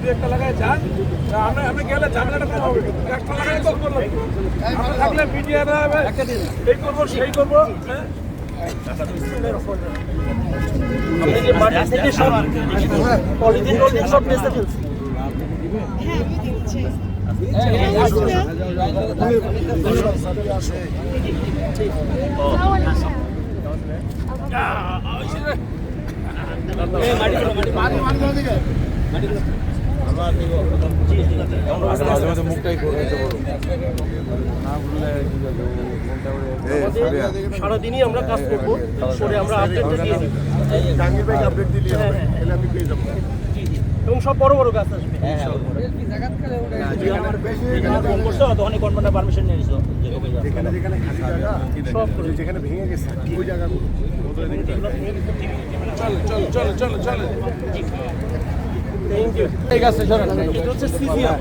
যদি একটা লাগায় যান আমরা গেলে ঝামেলাটা কম হবে। একটা লাগাই তো করলাম, আমরা থাকলে মিডিয়ারা এই করবো সেই করবো। আপনি যে মাটি থেকে সব পলিথিন টলিথিন সব বেঁচে ফেলছেন। সারাদিনই আমরা কাজ করবো, করে আমরা আপডেট দিয়ে দিই এবং সব বড় বড় গাছ আসবে। যেখানে ভেঙে গেছে ওই জায়গাগুলো চলো চলো চলো চলো চলো। ঠিক আছে, এটা হচ্ছে সিজিএম।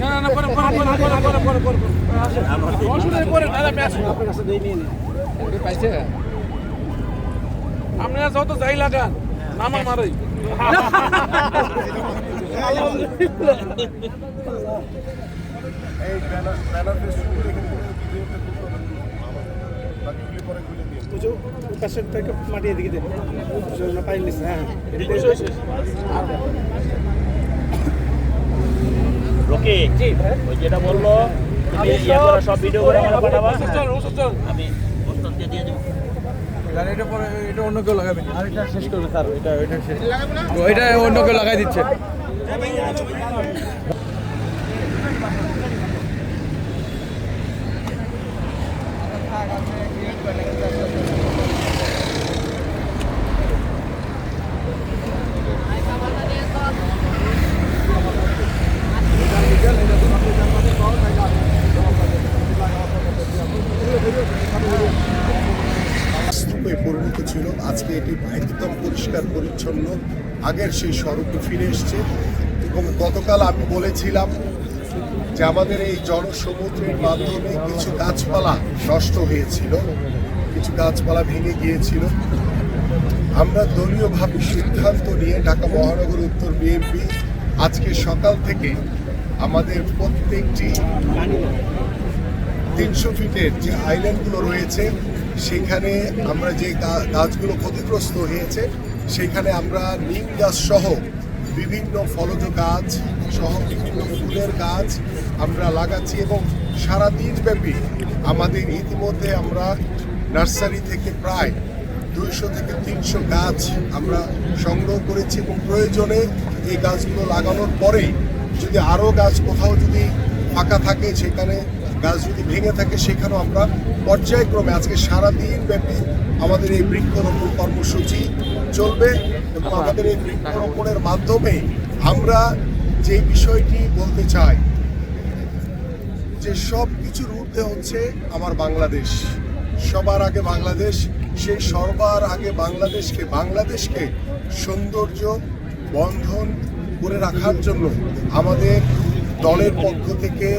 না না পরে পরে পরে পরে পরে পরে অসুবিধা পরে দাদা ম্যাচ পাইছে। আপনারা যত যাই লাগান নামা মারাই। এই ব্যানার পাশের থেকে মাটি এদিকে দেন পাইনি। হ্যাঁ ওকে, ওই যেটা বললো সব ভিডিও করে আমরা পাঠাবো। আমি বস্তান দিয়ে দিয়ে দেবো। এটা পরে এটা অন্য কেউ লাগাবেন, আর এটা শেষ করবে স্যার। এটা শেষ, এটা অন্য কেউ লাগাই দিচ্ছে। স্তূপে পরিণত ছিল, আজকে এটি একদম পরিষ্কার পরিচ্ছন্ন আগের সেই স্বরূপে ফিরে এসছে। এবং গতকাল আমি বলেছিলাম যে আমাদের এই জনসমুদ্রের মাধ্যমে কিছু গাছপালা নষ্ট হয়েছিল, কিছু গাছপালা ভেঙে গিয়েছিল। আমরা দলীয়ভাবে সিদ্ধান্ত নিয়ে ঢাকা মহানগর উত্তর বিএনপি আজকে সকাল থেকে আমাদের প্রত্যেকটি 300 ফিটের যে আইল্যান্ডগুলো রয়েছে সেখানে আমরা যে গাছগুলো ক্ষতিগ্রস্ত হয়েছে সেখানে আমরা নিম গাছ সহ বিভিন্ন ফলজ গাছ সহ বিভিন্ন ফুলের গাছ আমরা লাগাচ্ছি। এবং সারাদিন ব্যাপী আমাদের ইতিমধ্যে আমরা নার্সারি থেকে প্রায় 200 থেকে 300 গাছ আমরা সংগ্রহ করেছি। এবং প্রয়োজনে এই গাছগুলো লাগানোর পরেই যদি আরও গাছ কোথাও যদি ফাঁকা থাকে, সেখানে গাছ যদি ভেঙে থাকে, সেখানেও আমরা পর্যায়ক্রমে আজকে সারাদিন ব্যাপী আমাদের এই বৃক্ষরোপণ কর্মসূচি চলবে। এবং আমাদের এই বৃক্ষরোপণের মাধ্যমে আমরা যে বিষয়টি বলতে চাই যে সব কিছুর ঊর্ধ্বে হচ্ছে আমার বাংলাদেশ, সবার আগে বাংলাদেশ। সেই সবার আগে বাংলাদেশকে সৌন্দর্য বন্ধন করে রাখার জন্য আমাদের দলের পক্ষ থেকে,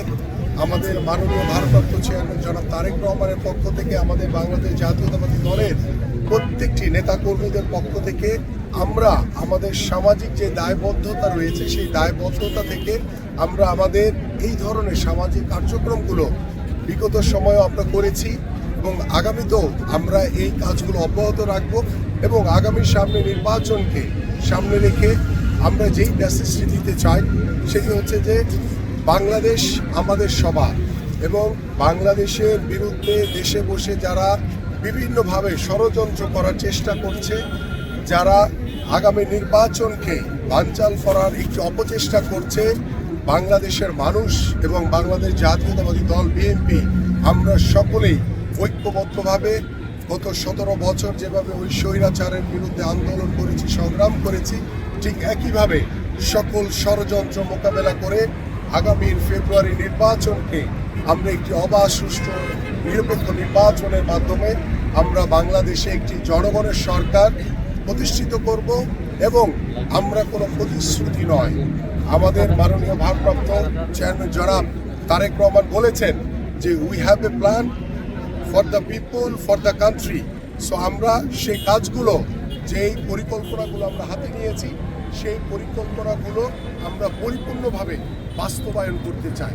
আমাদের মাননীয় ভারপ্রাপ্ত চেয়ারম্যান জনাব তারেক রহমানের পক্ষ থেকে, আমাদের বাংলাদেশ জাতীয়তাবাদী দলের প্রত্যেকটি নেতাকর্মীদের পক্ষ থেকে আমরা আমাদের সামাজিক যে দায়বদ্ধতা রয়েছে সেই দায়বদ্ধতা থেকে আমরা আমাদের এই ধরনের সামাজিক কার্যক্রমগুলো বিগত সময়ে আমরা করেছি এবং আগামীতেও আমরা এই কাজগুলো অব্যাহত রাখব। এবং আগামী সামনে নির্বাচনকে সামনে রেখে আমরা যেই মেসেজটি দিতে চাই সেটি হচ্ছে যে বাংলাদেশ আমাদের সবার, এবং বাংলাদেশের বিরুদ্ধে দেশে বসে যারা বিভিন্নভাবে ষড়যন্ত্র করার চেষ্টা করছে, যারা আগামী নির্বাচনকে বানচাল করার একটি অপচেষ্টা করছে, বাংলাদেশের মানুষ এবং বাংলাদেশ জাতীয়তাবাদী দল বিএনপি আমরা সকলেই ঐক্যবদ্ধভাবে গত 17 বছর যেভাবে ওই স্বৈরাচারের বিরুদ্ধে আন্দোলন করেছি, সংগ্রাম করেছি, ঠিক একইভাবে সকল ষড়যন্ত্র মোকাবেলা করে আগামীর ফেব্রুয়ারি নির্বাচনকে আমরা একটি অবাধ সুষ্ঠু নিরপেক্ষ নির্বাচনের মাধ্যমে আমরা বাংলাদেশে একটি জনগণের সরকার প্রতিষ্ঠিত করব। এবং আমরা কোনো প্রতিশ্রুতি নয়, আমাদের মাননীয় ভারপ্রাপ্ত চেয়ারম্যান জনাব তারেক রহমান বলেছেন যে we have a plan for the people, for the country. So আমরা সেই কাজগুলো যেই পরিকল্পনাগুলো আমরা হাতে নিয়েছি সেই পরিকল্পনাগুলো আমরা পরিপূর্ণভাবে বাস্তবায়ন করতে চাই।